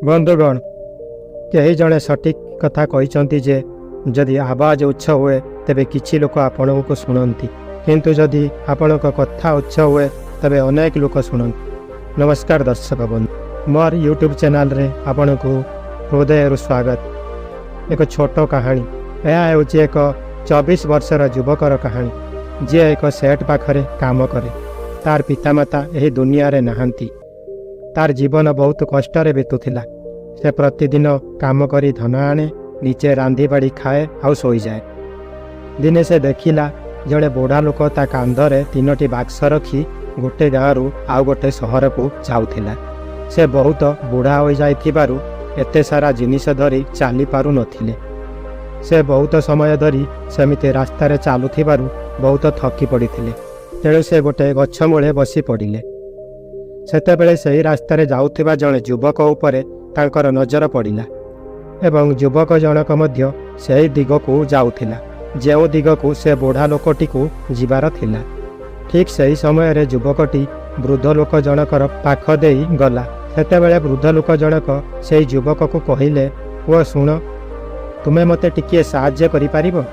बंधुगण कई जड़े सठिक कथा कहते जे जदि आवाज उच्च हुए तेबे किछि लोक आपण को शुणती किंतु जदि आपण कथा उच्च हुए तेबे अनेक लोक शुणती। नमस्कार दर्शक बंधु, मोर यूट्यूब चैनल रे आपण को हृदय स्वागत। एक छोट कहानी, यह हूँ एक 24 वर्षर युवकर कहानी जी एक सेट पाखरे काम करे। तार पितामाता यही दुनिया रे नहांती। तार जीवन बहुत कष्ट बीतुला। से प्रतिदिन काम करी धन आने, निचे रांधि बाड़ी खाए आउ सोई जाए। दिने से देखिला जड़े बुढ़ा लोक ता कांधरे 3टी बाक्स रखी गोटे गाँव आउ गोटे सहर को जाउथिला। से बहुत बुढ़ा हो जाइथिबारु एते सारा जिनिस धरी चली पारु नथिले। से बहुत समय धरी सेमिते रास्तार चलुथिबारु बहुत थकी पड़िथिले। तेणु से गोटे गछ मूले बसी पड़िले। सेतेबेले सही रास्तार जाउथिबा जड़े युवक उपरे तांकर नजर पड़िला एवं युवक जनक मध्य सही दिग को जाउथिला जेउ दिग को से बुढ़ा लोकटी को जीवार थिला। ठीक सही समय रे युवकटी वृद्ध लोक जनकर पाख देई गला। सेतेबेले वृद्ध लोक जनक से युवक को कहिले, ओ सुन, तुमे मते टिकिए साहाय्य करि पारिबो?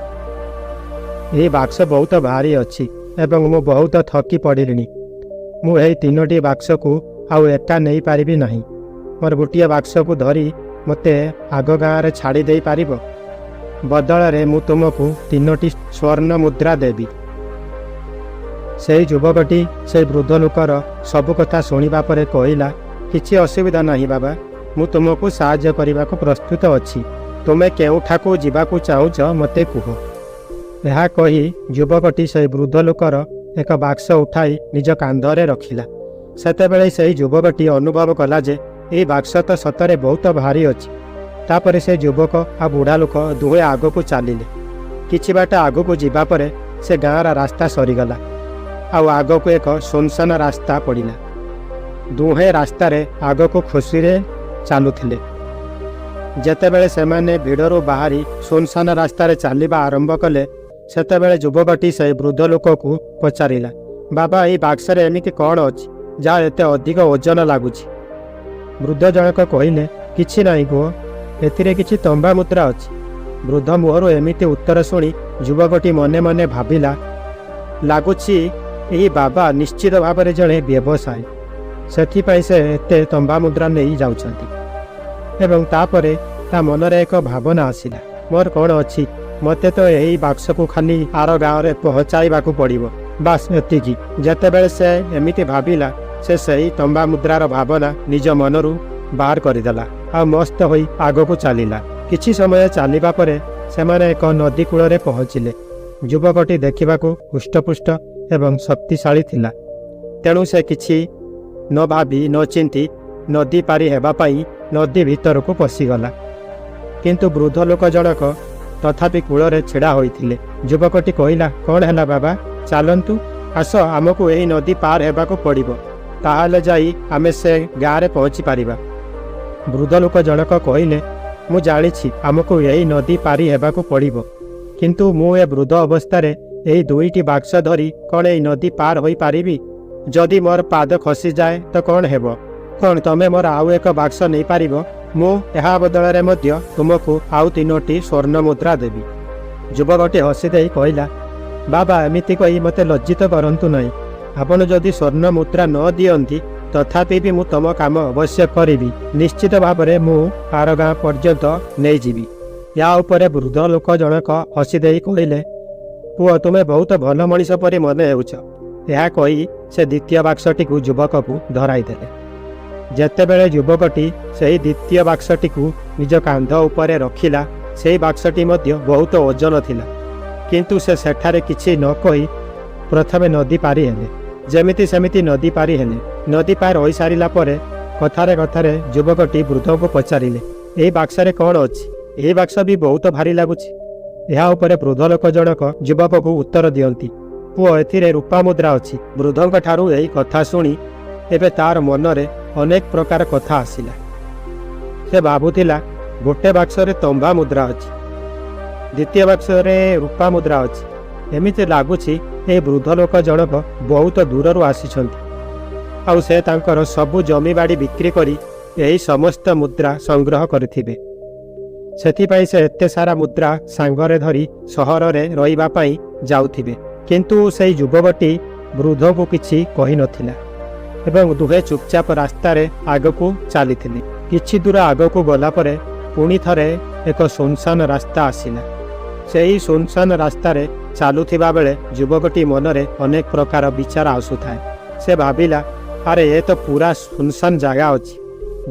एही बाक्स बहुत भारी अछि एवं मु बहुत थकी पड़िलिनी। मु एही 3टी बाक्स को आउ एका नहीं पारिबी नहीं। मोर गोटे बाक्स को धरी मते आग गाँव रे छाड़ी दे पारिबो? बदल रे मु तुमको 3टी स्वर्ण मुद्रा देवी। से युवकटी से वृद्ध लोकर सबु कथा शुणिबा परे कहिला, किछि असुविधा नहीं बाबा, मु तुमको साहाय्य करने को प्रस्तुत अछि। तुमे केउठाकू जीवाकू चाहुछ मते कुह। यह कही युवकटी से वृद्ध लोकर एक बाक्स उठाई निज कांधरे रखिला। सेतेबेले से युवकटी अनुभव कला जे ये बाक्स तो सतरे बहुत भारी अछि। तापरे से युवक आ बुढ़ा लोक दुहे आग को चलिले। किछि बाट आग को जीवा परे से गाँव रास्ता सरीगला। आग को एक सुनसान रास्ता पड़िला। दुहे रास्तारे आग को खुशी रे चलुथिले। जेतेबेले सेमाने भिड़रू बाहरी सुनसान रास्तारे चलिबा आरंभ कले सेतेबेले युवकटी से वृद्ध लोक को पचारिला, बाबा ये बाक्सरे एमिति कौन अछि जा एते अधिक ओजन लागुछि? वृद्ध जनक कहिले, किछि नाही गो, एथिरे किछि तंबा मुद्रा अछि। वृद्ध मुहरु एमिति उत्तर शुणी युवकटी मने मने भाबिला, लागुछि एही बाबा निश्चित भाव में जड़े व्यवसायी, सेथिपाई से एते तंबा मुद्रा नहीं जाउछंती। एवं तापरे ता मनरे एक भावना आसिला, मोर कौन अछि, मते तो यही बाक्स को खाली आर गाँव में पहुँचाइबाकू पड़िबो, बास एतिकी। जेतेबेले से एमिति भाबिला से सही तंबा मुद्रार भावना निज मनरू बाहर करदेला आ मस्त होई आगको चलिला। किछि समय चलिबा परे सेमाने एक नदी कूल पहुँचिले। युवकटी देखिबाकू हुष्टपुष्ट एवं शक्तिशाली थिला। तेणु से किछि न भाबी न चिंती नदी पारी हेबा पई नदी भीतर को पशिगला। किंतु वृद्ध लोक जनक तथापि कूलरे छिड़ा होइथिले। युवकटी कहिला, कौन हैला बाबा, चलंतु, आस, आमको यही नदी पार हेबाको पड़िबो, ताहाले जाई आमे से गाँव रे पहुँची पारिबा। वृद्ध लोक जनक कहिले, मु जानिछि आमको यही नदी पारी हेबाको पड़िबो, किंतु मु ए वृद्ध अवस्थारे यही 2टी बाक्स धरी कौन यही नदी पार होई पारिबी? जदि मोर पाद खसी जाए तो कौन हेबो? कौन तमे मोर आउ एक बाक्स नहीं पारिबो? मु एहा बदलरे मध्य तुमको आउ 3टी स्वर्ण मुद्रा देवी। युवकटी हसी देई कहिला, बाबा एमिति कही मते लज्जित करंतु नहीं। आपण जदि स्वर्ण मुद्रा न दियंती तथापि भी मु तम काम अवश्य करिबी। निश्चित भाव में मु आर गाँ पर्यंत नहीं जीवी। या उपरे वृद्ध लोक जनक हसी देई कहिले, पुओ तुमे बहुत भल मनीष परि मने हेउछ। यह कही से द्वितीय बाक्सटी को युवक को धराई देले। जेतेबेले युवकटी सही द्वितीय बाक्सटी को निज कांध उपरे रखिला, सेही बाक्सटी मध्य बहुत ओजन थिला। किंतु से सेठारे किछि न कही प्रथमे नदी पारी हेले। जेमिति सेमिति नदी पारी हेले। नदी पार होई सारिला परे कथारे कथारे युवकटी वृद्ध को पचारिले, एही बाक्सरे कौन अछि? एही बाक्स भी बहुत भारी लागुछि। यह उपरे वृद्ध लोक जनक युवक को उत्तर दियंती, पुओ एथिरे रूपा मुद्रा अछि। वृद्धंक ठारू एही कथा शुणी एबे तार मनरे अनेक प्रकार कथा आसिला। से भाबुथिला, गोटे बाक्सरे तंबा मुद्रा अछि, द्वितीय बाक्सरे रूपा मुद्रा अछि। एमिति लागुछि ए वृद्ध लोक जनक बहुत दूररू आसिछंती। आउ से तांकर सबु जमी बाड़ी बिक्री करी ଏହି ସମସ୍ତ ମୁଦ୍ରା ସଂଗ୍ରହ କରିଥିବେ। ସେଥିପାଇଁ ସେ ଏତେ ସାରା ମୁଦ୍ରା ସାଙ୍ଗରେ ଧରି ସହରରେ ରହିବା ପାଇଁ ଯାଉଥିବେ। କିନ୍ତୁ ସେହି ଯୁବକଟି ବୃଦ୍ଧକୁ କିଛି କହିନଥିଲା ଏବଂ ଦୁହେଁ ଚୁପଚାପ ରାସ୍ତାରେ ଆଗକୁ ଚାଲିଥିଲେ। କିଛି ଦୂର ଆଗକୁ ଗଲା ପରେ ପୁଣି ଥରେ ଏକ ସୁନସାନ ରାସ୍ତା ଆସିଲା। ସେହି ସୁନସାନ ରାସ୍ତାରେ ଚାଲୁଥିବା ବେଳେ ଯୁବକଟି ମନରେ ଅନେକ ପ୍ରକାର ବିଚାର ଆସୁଥାଏ। ସେ ଭାବିଲା, ଆରେ ଏ ତ ପୁରା ସୁନସାନ ଜାଗା ଅଛି।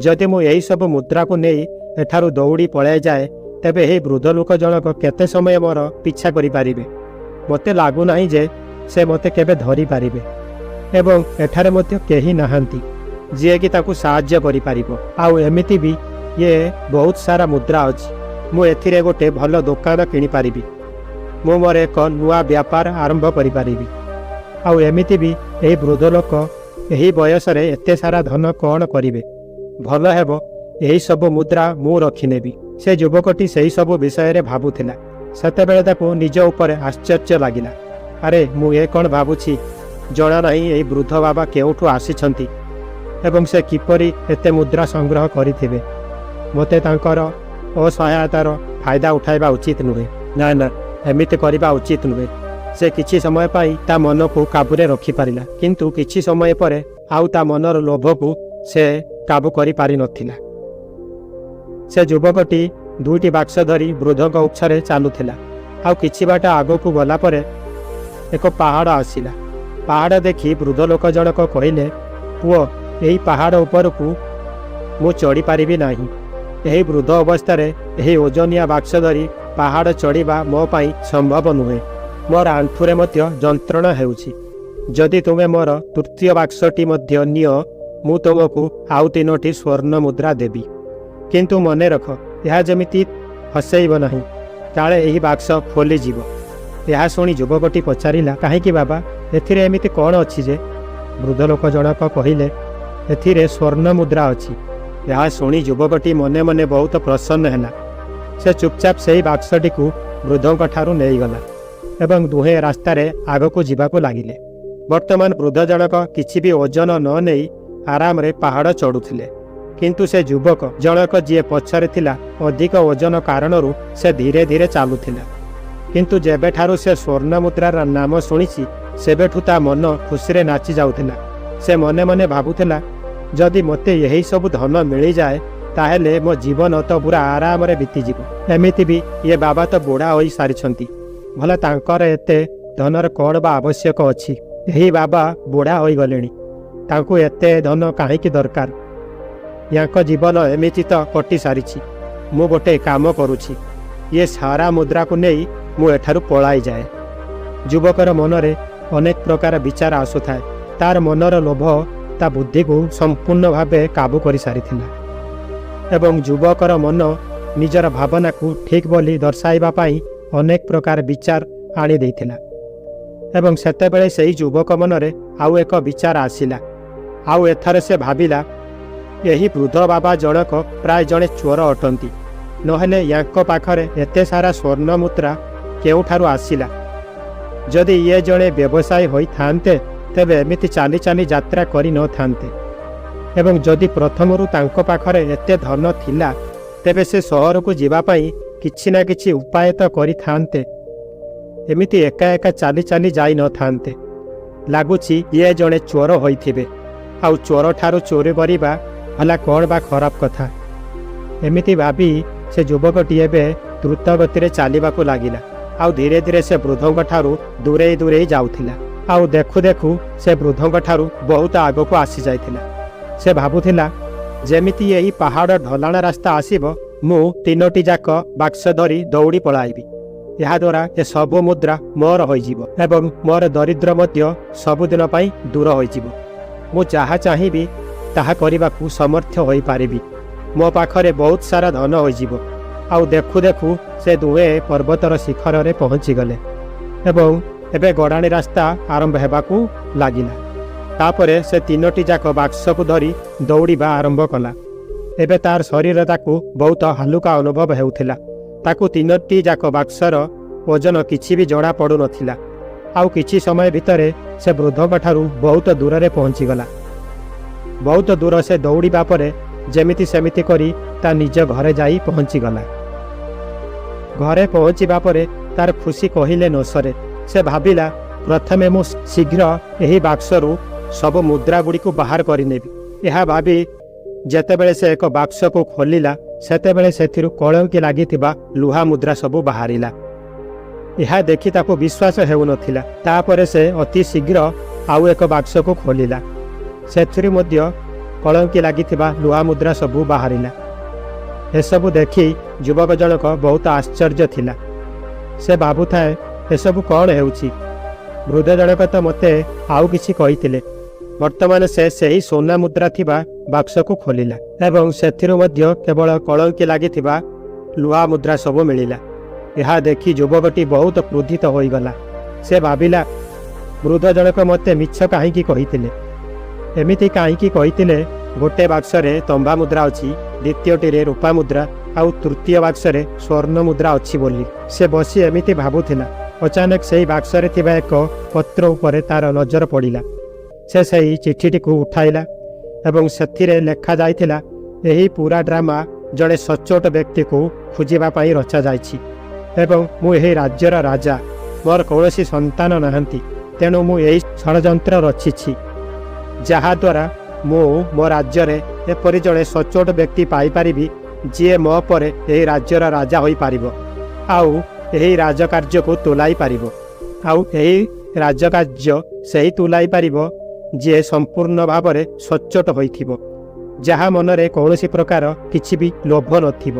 ଯଦି ମୁଁ ଏହିସବୁ ମୁଦ୍ରାକୁ ନେଇ ଏଠାରୁ ଦୌଡ଼ି ପଳାଇଯାଏ, ତେବେ ଏହି ବୃଦ୍ଧ ଲୋକ ଜଣକ କେତେ ସମୟ ମୋର ପିଛା କରିପାରିବେ। ମୋତେ ଲାଗୁନାହିଁ ଯେ ସେ ମୋତେ କେବେ ଧରିପାରିବେ ଏବଂ ଏଠାରେ ମଧ୍ୟ କେହି ନାହାନ୍ତି ଯିଏକି ତାକୁ ସାହାଯ୍ୟ କରିପାରିବ। ଆଉ ଏମିତି ବି ଇଏ ବହୁତ ସାରା ମୁଦ୍ରା ଅଛି। ମୁଁ ଏଥିରେ ଗୋଟେ ଭଲ ଦୋକାନ କିଣିପାରିବି। ମୁଁ ମୋର ଏକ ନୂଆ ବ୍ୟାପାର ଆରମ୍ଭ କରିପାରିବି। ଆଉ ଏମିତି ବି ଏହି ବୃଦ୍ଧ ଲୋକ ଏହି ବୟସରେ ଏତେ ସାରା ଧନ କ'ଣ କରିବେ? ଭଲ ହେବ ଏହିସବୁ ମୁଦ୍ରା ମୁଁ ରଖିନେବି। ସେ ଯୁବକଟି ସେହି ସବୁ ବିଷୟରେ ଭାବୁଥିଲା। ସେତେବେଳେ ତାକୁ ନିଜ ଉପରେ ଆଶ୍ଚର୍ଯ୍ୟ ଲାଗିଲା। ଆରେ ମୁଁ ଏ କ'ଣ ଭାବୁଛି? ଜଣା ନାହିଁ ଏହି ବୃଦ୍ଧ ବାବା କେଉଁଠୁ ଆସିଛନ୍ତି ଏବଂ ସେ କିପରି ଏତେ ମୁଦ୍ରା ସଂଗ୍ରହ କରିଥିବେ। ମୋତେ ତାଙ୍କର ଅସହାୟତାର ଫାଇଦା ଉଠାଇବା ଉଚିତ ନୁହେଁ। ନା ନା, ଏମିତି କରିବା ଉଚିତ ନୁହେଁ। ସେ କିଛି ସମୟ ପାଇଁ ତା ମନକୁ କାବୁରେ ରଖିପାରିଲା, କିନ୍ତୁ କିଛି ସମୟ ପରେ ଆଉ ତା ମନର ଲୋଭକୁ ସେ କାବୁ କରିପାରିନଥିଲା। ସେ ଯୁବକଟି ଦୁଇଟି ବାକ୍ସ ଧରି ବୃଦ୍ଧଙ୍କ ଉତ୍ସରେ ଚାଲୁଥିଲା। ଆଉ କିଛି ବାଟ ଆଗକୁ ଗଲା ପରେ ଏକ ପାହାଡ଼ ଆସିଲା। ପାହାଡ଼ ଦେଖି ବୃଦ୍ଧ ଲୋକ ଜଣକ କହିଲେ, ପୁଅ, ଏହି ପାହାଡ଼ ଉପରକୁ ମୁଁ ଚଢ଼ିପାରିବି ନାହିଁ। ଏହି ବୃଦ୍ଧ ଅବସ୍ଥାରେ ଏହି ଓଜନିଆ ବାକ୍ସ ଧରି ପାହାଡ଼ ଚଢ଼ିବା ମୋ ପାଇଁ ସମ୍ଭବ ନୁହେଁ। ମୋର ଆଣ୍ଠୁରେ ମଧ୍ୟ ଯନ୍ତ୍ରଣା ହେଉଛି। ଯଦି ତୁମେ ମୋର ତୃତୀୟ ବାକ୍ସଟି ମଧ୍ୟ ନିଅ, ମୁଁ ତୁମକୁ ଆଉ 3ଟି ସ୍ୱର୍ଣ୍ଣ ମୁଦ୍ରା ଦେବି। କିନ୍ତୁ ମନେ ରଖ, ଏହା ଯେମିତି ହସେଇବ ନାହିଁ, କାଳେ ଏହି ବାକ୍ସ ଖୋଲିଯିବ। ଏହା ଶୁଣି ଯୁବକଟି ପଚାରିଲା, କାହିଁକି ବାବା, ଏଥିରେ ଏମିତି କ'ଣ ଅଛି ଯେ? ବୃଦ୍ଧ ଲୋକ ଜଣକ କହିଲେ, ଏଥିରେ ସ୍ୱର୍ଣ୍ଣ ମୁଦ୍ରା ଅଛି। ଏହା ଶୁଣି ଯୁବକଟି ମନେ ମନେ ବହୁତ ପ୍ରସନ୍ନ ହେଲା। ସେ ଚୁପଚାପ ସେହି ବାକ୍ସଟିକୁ ବୃଦ୍ଧଙ୍କ ଠାରୁ ନେଇଗଲା ଏବଂ ଦୁହେଁ ରାସ୍ତାରେ ଆଗକୁ ଯିବାକୁ ଲାଗିଲେ। ବର୍ତ୍ତମାନ ବୃଦ୍ଧ ଜଣକ କିଛି ବି ଓଜନ ନ ନେଇ ଆରାମରେ ପାହାଡ଼ ଚଢ଼ୁଥିଲେ। କିନ୍ତୁ ସେ ଯୁବକ ଜଣକ ଯିଏ ପଛରେ ଥିଲା, ଅଧିକ ଓଜନ କାରଣରୁ ସେ ଧୀରେ ଧୀରେ ଚାଲୁଥିଲା। କିନ୍ତୁ ଯେବେଠାରୁ ସେ ସ୍ୱର୍ଣ୍ଣ ମୁଦ୍ରାର ନାମ ଶୁଣିଛି, ସେବେଠୁ ତା ମନ ଖୁସିରେ ନାଚି ଯାଉଥିଲା। ସେ ମନେ ମନେ ଭାବୁଥିଲା, ଯଦି ମୋତେ ଏହି ସବୁ ଧନ ମିଳିଯାଏ, ତାହେଲେ ମୋ ଜୀବନ ତ ପୁରା ଆରାମରେ ବିତିଯିବ। ଏମିତି ବି ଇଏ ବାବା ତ ବୁଢ଼ା ହୋଇସାରିଛନ୍ତି। ଭଲ ତାଙ୍କର ଏତେ ଧନର କ'ଣ ବା ଆବଶ୍ୟକ ଅଛି? ଏହି ବାବା ବୁଢ଼ା ହୋଇଗଲେଣି, ତାଙ୍କୁ ଏତେ ଧନ କାହିଁକି ଦରକାର? ୟାଙ୍କ ଜୀବନ ଏମିତି ତ କଟି ସାରିଛି। ମୁଁ ଗୋଟେ କାମ କରୁଛି, ଇଏ ସାରା ମୁଦ୍ରାକୁ ନେଇ ମୁଁ ଏଠାରୁ ପଳାଇଯାଏ। ଯୁବକର ମନରେ ଅନେକ ପ୍ରକାର ବିଚାର ଆସୁଥାଏ। ତାର ମନର ଲୋଭ ତା ବୁଦ୍ଧିକୁ ସମ୍ପୂର୍ଣ୍ଣ ଭାବେ କାବୁ କରିସାରିଥିଲା ଏବଂ ଯୁବକର ମନ ନିଜର ଭାବନାକୁ ଠିକ୍ ବୋଲି ଦର୍ଶାଇବା ପାଇଁ ଅନେକ ପ୍ରକାର ବିଚାର ଆଣି ଦେଇଥିଲା। ଏବଂ ସେତେବେଳେ ସେହି ଯୁବକ ମନରେ ଆଉ ଏକ ବିଚାର ଆସିଲା। ଆଉ ଏଥର ସେ ଭାବିଲା, ଏହି ବୃଦ୍ଧ ବାବା ଜଣକ ପ୍ରାୟ ଜଣେ ଚୋର ଅଟନ୍ତି। ନହେଲେ ୟାଙ୍କ ପାଖରେ ଏତେ ସାରା ସ୍ୱର୍ଣ୍ଣ ମୁଦ୍ରା କେଉଁଠାରୁ ଆସିଲା? ଯଦି ଇଏ ଜଣେ ବ୍ୟବସାୟୀ ହୋଇଥାନ୍ତେ, ତେବେ ଏମିତି ଚାଲି ଚାଲି ଯାତ୍ରା କରିନଥାନ୍ତେ। ଏବଂ ଯଦି ପ୍ରଥମରୁ ତାଙ୍କ ପାଖରେ ଏତେ ଧନ ଥିଲା, ତେବେ ସେ ସହରକୁ ଯିବା ପାଇଁ କିଛି ନା କିଛି ଉପାୟ ତ କରିଥାନ୍ତେ। ଏମିତି ଏକା ଏକା ଚାଲି ଚାଲି ଯାଇନଥାନ୍ତେ। ଲାଗୁଛି ଇଏ ଜଣେ ଚୋର ହୋଇଥିବେ। ଆଉ ଚୋର ଠାରୁ ଚୋରି କରିବା ହେଲା କ'ଣ ବା ଖରାପ କଥା? ଏମିତି ଭାବି ସେ ଯୁବକଟି ଏବେ ଦ୍ରୁତ ଗତିରେ ଚାଲିବାକୁ ଲାଗିଲା। ଆଉ ଧୀରେ ଧୀରେ ସେ ବୃଦ୍ଧଙ୍କ ଠାରୁ ଦୂରେଇ ଦୂରେଇ ଯାଉଥିଲା। ଆଉ ଦେଖୁ ଦେଖୁ ସେ ବୃଦ୍ଧଙ୍କ ଠାରୁ ବହୁତ ଆଗକୁ ଆସିଯାଇଥିଲା। ସେ ଭାବୁଥିଲା, ଯେମିତି ଏହି ପାହାଡ଼ ଢଲାଣ ରାସ୍ତା ଆସିବ, ମୁଁ 3ଟି ଯାକ ବାକ୍ସ ଧରି ଦୌଡ଼ି ପଳାଇବି। ଏହାଦ୍ୱାରା ଏ ସବୁ ମୁଦ୍ରା ମୋର ହୋଇଯିବ ଏବଂ ମୋର ଦରିଦ୍ର ମଧ୍ୟ ସବୁଦିନ ପାଇଁ ଦୂର ହୋଇଯିବ। ମୁଁ ଯାହା ଚାହିଁବି ତାହା କରିବାକୁ ସମର୍ଥ ହୋଇପାରିବି। ମୋ ପାଖରେ ବହୁତ ସାରା ଧନ ହୋଇଯିବ। ଆଉ ଦେଖୁ ଦେଖୁ ସେ ଦୁହେଁ ପର୍ବତର ଶିଖରରେ ପହଞ୍ଚିଗଲେ ଏବଂ ଏବେ ଗଡ଼ାଣି ରାସ୍ତା ଆରମ୍ଭ ହେବାକୁ ଲାଗିଲା। ତାପରେ ସେ 3ଟି ଯାକ ବାକ୍ସକୁ ଧରି ଦୌଡ଼ିବା ଆରମ୍ଭ କଲା। ଏବେ ତାର ଶରୀର ତାକୁ ବହୁତ ହାଲୁକା ଅନୁଭବ ହେଉଥିଲା। ତାକୁ 3ଟି ଯାକ ବାକ୍ସର ଓଜନ କିଛି ବି ଜଣା ପଡ଼ୁନଥିଲା। ଆଉ କିଛି ସମୟ ଭିତରେ ସେ ବୃଦ୍ଧଙ୍କ ଠାରୁ ବହୁତ ଦୂରରେ ପହଞ୍ଚିଗଲା। ବହୁତ ଦୂର ସେ ଦୌଡ଼ିବା ପରେ ଯେମିତି ସେମିତି କରି ତା ନିଜ ଘରେ ଯାଇ ପହଞ୍ଚିଗଲା। ଘରେ ପହଞ୍ଚିବା ପରେ ତାର ଖୁସି କହିଲେ ନ ସରେ। ସେ ଭାବିଲା, ପ୍ରଥମେ ମୁଁ ଶୀଘ୍ର ଏହି ବାକ୍ସରୁ ସବୁ ମୁଦ୍ରାଗୁଡ଼ିକୁ ବାହାର କରିନେବି। ଏହା ଭାବି ଯେତେବେଳେ ସେ ଏକ ବାକ୍ସକୁ ଖୋଲିଲା, ସେତେବେଳେ ସେଥିରୁ କଳଙ୍କି ଲାଗିଥିବା ଲୁହା ମୁଦ୍ରା ସବୁ ବାହାରିଲା। ଏହା ଦେଖି ତାକୁ ବିଶ୍ୱାସ ହେଉନଥିଲା। ତାପରେ ସେ ଅତି ଶୀଘ୍ର ଆଉ ଏକ ବାକ୍ସକୁ ଖୋଲିଲା। ସେଥିରୁ ମଧ୍ୟ କଳଙ୍କି ଲାଗିଥିବା ଲୁହା ମୁଦ୍ରା ସବୁ ବାହାରିଲା। ଏସବୁ ଦେଖି ଯୁବକ ଜଣକ ବହୁତ ଆଶ୍ଚର୍ଯ୍ୟ ଥିଲା। ସେ ଭାବୁଥାଏ, ଏସବୁ କ'ଣ ହେଉଛି? ବୃଦ୍ଧ ଜଣକ ତ ମୋତେ ଆଉ କିଛି କହିଥିଲେ। ବର୍ତ୍ତମାନ ସେ ସେହି ସୁନା ମୁଦ୍ରା ଥିବା ବାକ୍ସକୁ ଖୋଲିଲା ଏବଂ ସେଥିରୁ ମଧ୍ୟ କେବଳ କଳଙ୍କି ଲାଗିଥିବା ଲୁହା ମୁଦ୍ରା ସବୁ ମିଳିଲା। ଏହା ଦେଖି ଯୁବକଟି ବହୁତ କ୍ରୋଧିତ ହୋଇଗଲା। ସେ ଭାବିଲା, ବୃଦ୍ଧ ଜଣକ ମୋତେ ମିଛ କାହିଁକି କହିଥିଲେ? ଏମିତି କାହିଁକି କହିଥିଲେ? ଗୋଟିଏ ବାକ୍ସରେ ତମ୍ବା ମୁଦ୍ରା ଅଛି, ଦ୍ୱିତୀୟଟିରେ ରୂପା ମୁଦ୍ରା ଆଉ ତୃତୀୟ ବାକ୍ସରେ ସ୍ୱର୍ଣ୍ଣ ମୁଦ୍ରା ଅଛି ବୋଲି ସେ ବସି ଏମିତି ଭାବୁଥିଲା। ଅଚାନକ ସେହି ବାକ୍ସରେ ଥିବା ଏକ ପତ୍ର ଉପରେ ତାର ନଜର ପଡ଼ିଲା। ସେ ସେହି ଚିଠିଟିକୁ ଉଠାଇଲା ଏବଂ ସେଥିରେ ଲେଖାଯାଇଥିଲା, ଏହି ପୁରା ଡ୍ରାମା ଜଣେ ସଚ୍ଚୋଟ ବ୍ୟକ୍ତିକୁ ଖୋଜିବା ପାଇଁ ରଚାଯାଇଛି ଏବଂ ମୁଁ ଏହି ରାଜ୍ୟର ରାଜା। ମୋର କୌଣସି ସନ୍ତାନ ନାହାନ୍ତି, ତେଣୁ ମୁଁ ଏହି ଷଡ଼ଯନ୍ତ୍ର ରଚିଛି, ଯାହାଦ୍ୱାରା ମୁଁ ମୋ ରାଜ୍ୟରେ ଏପରି ଜଣେ ସଚ୍ଚୋଟ ବ୍ୟକ୍ତି ପାଇପାରିବି ଯିଏ ମୋ ପରେ ଏହି ରାଜ୍ୟର ରାଜା ହୋଇପାରିବ ଆଉ ଏହି ରାଜକାର୍ଯ୍ୟକୁ ତୁଲାଇ ପାରିବ। ଆଉ ଏହି ରାଜକାର୍ଯ୍ୟ ସେହି ତୁଲାଇ ପାରିବ ଯିଏ ସମ୍ପୂର୍ଣ୍ଣ ଭାବରେ ସଚ୍ଚୋଟ ହୋଇଥିବ, ଯାହା ମନରେ କୌଣସି ପ୍ରକାର କିଛି ବି ଲୋଭ ନଥିବ।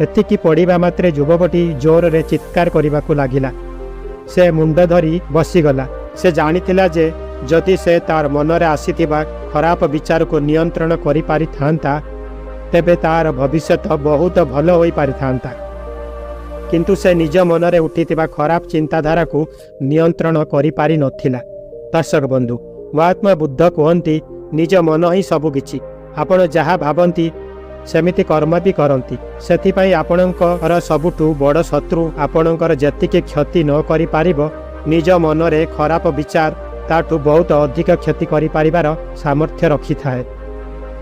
ଏତିକି ପଢ଼ିବା ମାତ୍ରେ ଯୁବକଟି ଜୋରରେ ଚିତ୍କାର କରିବାକୁ ଲାଗିଲା। ସେ ମୁଣ୍ଡ ଧରି ବସିଗଲା। ସେ ଜାଣିଥିଲା ଯେ ଯଦି ସେ ତାର ମନରେ ଆସିଥିବା ଖରାପ ବିଚାରକୁ ନିୟନ୍ତ୍ରଣ କରିପାରିଥାନ୍ତା, ତେବେ ତାର ଭବିଷ୍ୟତ ବହୁତ ଭଲ ହୋଇପାରିଥାନ୍ତା। କିନ୍ତୁ ସେ ନିଜ ମନରେ ଉଠିଥିବା ଖରାପ ଚିନ୍ତାଧାରାକୁ ନିୟନ୍ତ୍ରଣ କରିପାରିନଥିଲା। ଦର୍ଶକ ବନ୍ଧୁ, ମହାତ୍ମା ବୁଦ୍ଧ କୁହନ୍ତି, ନିଜ ମନ ହିଁ ସବୁକିଛି। ଆପଣ ଯାହା ଭାବନ୍ତି ସେମିତି କର୍ମ ବି କରନ୍ତି। ସେଥିପାଇଁ ଆପଣଙ୍କର ସବୁଠୁ ବଡ଼ ଶତ୍ରୁ ଆପଣଙ୍କର ଯେତିକି କ୍ଷତି ନ କରିପାରିବ, ନିଜ ମନରେ ଖରାପ ବିଚାର ତାଠୁ ବହୁତ ଅଧିକ କ୍ଷତି କରିପାରିବାର ସାମର୍ଥ୍ୟ ରଖିଥାଏ।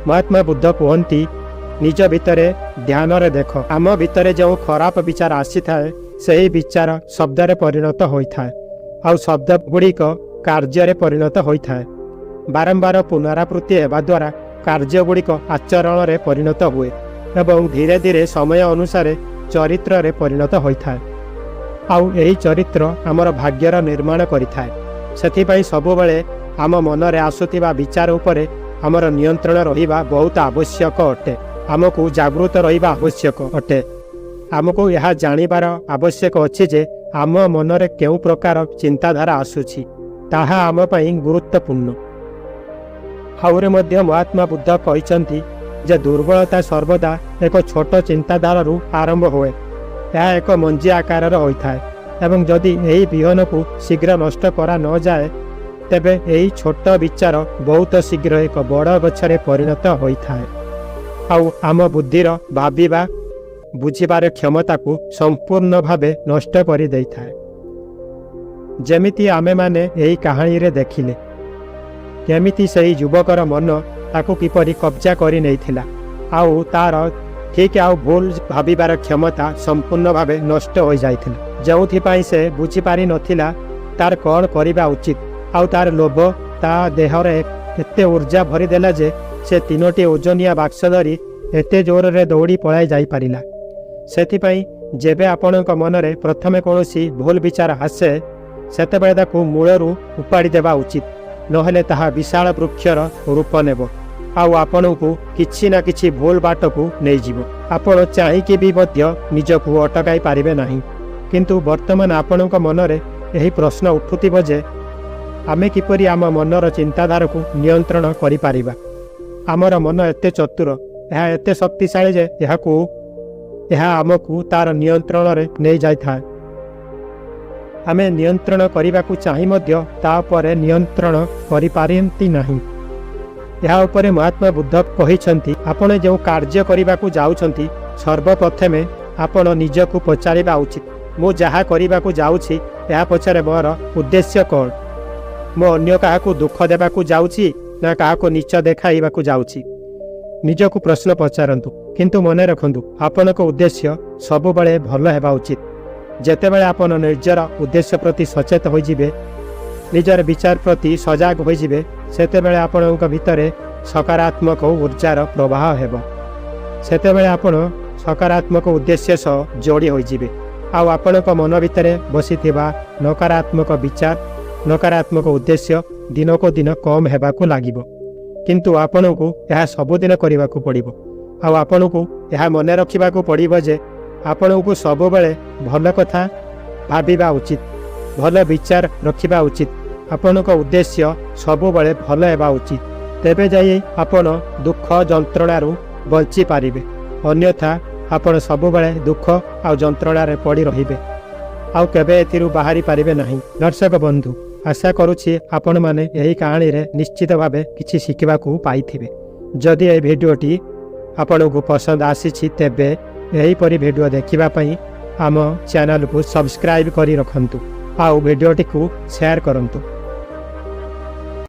ମହାତ୍ମା ବୁଦ୍ଧ କୁହନ୍ତି, ନିଜ ଭିତରେ ଧ୍ୟାନରେ ଦେଖ। ଆମ ଭିତରେ ଯେଉଁ ଖରାପ ବିଚାର ଆସିଥାଏ, ସେହି ବିଚାର ଶବ୍ଦରେ ପରିଣତ ହୋଇଥାଏ ଆଉ ଶବ୍ଦ ଗୁଡ଼ିକ କାର୍ଯ୍ୟରେ ପରିଣତ ହୋଇଥାଏ। ବାରମ୍ବାର ପୁନରାବୃତ୍ତି ହେବା ଦ୍ୱାରା କାର୍ଯ୍ୟଗୁଡ଼ିକ ଆଚରଣରେ ପରିଣତ ହୁଏ ଏବଂ ଧୀରେ ଧୀରେ ସମୟ ଅନୁସାରେ ଚରିତ୍ରରେ ପରିଣତ ହୋଇଥାଏ। ଆଉ ଏହି ଚରିତ୍ର ଆମର ଭାଗ୍ୟର ନିର୍ମାଣ କରିଥାଏ। ସେଥିପାଇଁ ସବୁବେଳେ ଆମ ମନରେ ଆସୁଥିବା ବିଚାର ଉପରେ ଆମର ନିୟନ୍ତ୍ରଣ ରହିବା ବହୁତ ଆବଶ୍ୟକ ଅଟେ। ଆମକୁ ଜାଗୃତ ରହିବା ଆବଶ୍ୟକ ଅଟେ। ଆମକୁ ଏହା ଜାଣିବାର ଆବଶ୍ୟକ ଅଛି ଯେ ଆମ ମନରେ କେଉଁ ପ୍ରକାର ଚିନ୍ତାଧାରା ଆସୁଛି, ତାହା ଆମ ପାଇଁ ଗୁରୁତ୍ୱପୂର୍ଣ୍ଣ। ଆହୁରି ମଧ୍ୟ ମହାତ୍ମା ବୁଦ୍ଧ କହିଛନ୍ତି ଯେ ଦୁର୍ବଳତା ସର୍ବଦା ଏକ ଛୋଟ ଚିନ୍ତାଧାରାରୁ ଆରମ୍ଭ ହୁଏ। ଏହା ଏକ ମଞ୍ଜି ଆକାରର ହୋଇଥାଏ ଏବଂ ଯଦି ଏହି ବିହନକୁ ଶୀଘ୍ର ନଷ୍ଟ କରାନଯାଏ, ତେବେ ଏହି ଛୋଟ ବିଚାର ବହୁତ ଶୀଘ୍ର ଏକ ବଡ଼ ଗଛରେ ପରିଣତ ହୋଇଥାଏ ଆଉ ଆମ ବୁଦ୍ଧିର ଭାବିବା ବୁଝିବାର କ୍ଷମତାକୁ ସମ୍ପୂର୍ଣ୍ଣ ଭାବେ ନଷ୍ଟ କରିଦେଇଥାଏ। ଯେମିତି ଆମେମାନେ ଏହି କାହାଣୀରେ ଦେଖିଲେ, କେମିତି ସେହି ଯୁବକର ମନ ତାକୁ କିପରି କବ୍ଜା କରି ନେଇଥିଲା ଆଉ ତାର ଠିକ୍ ଆଉ ଭୁଲ ଭାବିବାର କ୍ଷମତା ସମ୍ପୂର୍ଣ୍ଣ ଭାବେ ନଷ୍ଟ ହୋଇଯାଇଥିଲା। ଯେଉଁଥିପାଇଁ ସେ ବୁଝିପାରିନଥିଲା ତାର କ'ଣ କରିବା ଉଚିତ ଆଉ ତାର ଲୋଭ ତା ଦେହରେ ଏତେ ଉର୍ଜା ଭରିଦେଲା ଯେ ସେ 3ଟି ଓଜନିଆ ବାକ୍ସ ଧରି ଏତେ ଜୋରରେ ଦୌଡ଼ି ପଳାଇ ଯାଇପାରିଲା। ସେଥିପାଇଁ ଯେବେ ଆପଣଙ୍କ ମନରେ ପ୍ରଥମେ କୌଣସି ଭୁଲ ବିଚାର ଆସେ, ସେତେବେଳେ ତାକୁ ମୂଳରୁ ଉପାଡ଼ି ଦେବା ଉଚିତ। ନହେଲେ ତାହା ବିଶାଳ ବୃକ୍ଷର ରୂପ ନେବ ଆଉ ଆପଣଙ୍କୁ କିଛି ନା କିଛି ଭୁଲ ବାଟକୁ ନେଇଯିବ। ଆପଣ ଚାହିଁକି ବି ମଧ୍ୟ ନିଜକୁ ଅଟକାଇ ପାରିବେ ନାହିଁ। କିନ୍ତୁ ବର୍ତ୍ତମାନ ଆପଣଙ୍କ ମନରେ ଏହି ପ୍ରଶ୍ନ ଉଠୁଥିବ ଯେ ଆମେ କିପରି ଆମ ମନର ଚିନ୍ତାଧାରାକୁ ନିୟନ୍ତ୍ରଣ କରିପାରିବା। ଆମର ମନ ଏତେ ଚତୁର, ଏହା ଏତେ ଶକ୍ତିଶାଳୀ ଯେ ଏହା ଆମକୁ ତାର ନିୟନ୍ତ୍ରଣରେ ନେଇଯାଇଥାଏ। ଆମେ ନିୟନ୍ତ୍ରଣ କରିବାକୁ ଚାହିଁ ମଧ୍ୟ ତା ଉପରେ ନିୟନ୍ତ୍ରଣ କରିପାରନ୍ତି ନାହିଁ। ଏହା ଉପରେ ମହାତ୍ମା ବୁଦ୍ଧ କହିଛନ୍ତି, ଆପଣ ଯେଉଁ କାର୍ଯ୍ୟ କରିବାକୁ ଯାଉଛନ୍ତି, ସର୍ବପ୍ରଥମେ ଆପଣ ନିଜକୁ ପଚାରିବା ଉଚିତ, ମୁଁ ଯାହା କରିବାକୁ ଯାଉଛି ଏହା ପଛରେ ମୋର ଉଦ୍ଦେଶ୍ୟ କ'ଣ? ମୁଁ ଅନ୍ୟ କାହାକୁ ଦୁଃଖ ଦେବାକୁ ଯାଉଛି ନା କାହାକୁ ନୀଚ ଦେଖାଇବାକୁ ଯାଉଛି? ନିଜକୁ ପ୍ରଶ୍ନ ପଚାରନ୍ତୁ କିନ୍ତୁ ମନେ ରଖନ୍ତୁ ଆପଣଙ୍କ ଉଦ୍ଦେଶ୍ୟ ସବୁବେଳେ ଭଲ ହେବା ଉଚିତ। ଯେତେବେଳେ ଆପଣ ନିଜର ଉଦ୍ଦେଶ୍ୟ ପ୍ରତି ସଚେତ ହୋଇଯିବେ, ନିଜର ବିଚାର ପ୍ରତି ସଜାଗ ହୋଇଯିବେ, ସେତେବେଳେ ଆପଣଙ୍କ ଭିତରେ ସକାରାତ୍ମକ ଉର୍ଜାର ପ୍ରବାହ ହେବ। ସେତେବେଳେ ଆପଣ ସକାରାତ୍ମକ ଉଦ୍ଦେଶ୍ୟ ସହ ଯୋଡ଼ି ହୋଇଯିବେ ଆଉ ଆପଣଙ୍କ ମନ ଭିତରେ ବସିଥିବା ନକାରାତ୍ମକ ବିଚାର, ନକାରାତ୍ମକ ଉଦ୍ଦେଶ୍ୟ ଦିନକୁ ଦିନ କମ୍ ହେବାକୁ ଲାଗିବ। କିନ୍ତୁ ଆପଣଙ୍କୁ ଏହା ସବୁଦିନ କରିବାକୁ ପଡ଼ିବ ଆଉ ଆପଣଙ୍କୁ ଏହା ମନେ ରଖିବାକୁ ପଡ଼ିବ ଯେ ଆପଣଙ୍କୁ ସବୁବେଳେ ଭଲ କଥା ଭାବିବା ଉଚିତ, ଭଲ ବିଚାର ରଖିବା ଉଚିତ। ଆପଣଙ୍କ ଉଦ୍ଦେଶ୍ୟ ସବୁବେଳେ ଭଲ ହେବା ଉଚିତ। ତେବେ ଯାଇ ଆପଣ ଦୁଃଖ ଯନ୍ତ୍ରଣାରୁ ବଞ୍ଚିପାରିବେ। ଅନ୍ୟଥା ଆପଣ ସବୁବେଳେ ଦୁଃଖ ଆଉ ଯନ୍ତ୍ରଣାରେ ପଡ଼ି ରହିବେ ଆଉ କେବେ ଏଥିରୁ ବାହାରି ପାରିବେ ନାହିଁ। ଦର୍ଶକ ବନ୍ଧୁ, ଆଶା କରୁଛି ଆପଣମାନେ ଏହି କାହାଣୀରେ ନିଶ୍ଚିତ ଭାବେ କିଛି ଶିଖିବାକୁ ପାଇଥିବେ। ଯଦି ଏହି ଭିଡ଼ିଓଟି ଆପଣଙ୍କୁ ପସନ୍ଦ ଆସିଛି ତେବେ ଏହିପରି ଭିଡ଼ିଓ ଦେଖିବା ପାଇଁ ଆମ ଚ୍ୟାନେଲକୁ ସବସ୍କ୍ରାଇବ୍ କରି ରଖନ୍ତୁ ଆଉ ଭିଡ଼ିଓଟିକୁ ସେୟାର କରନ୍ତୁ।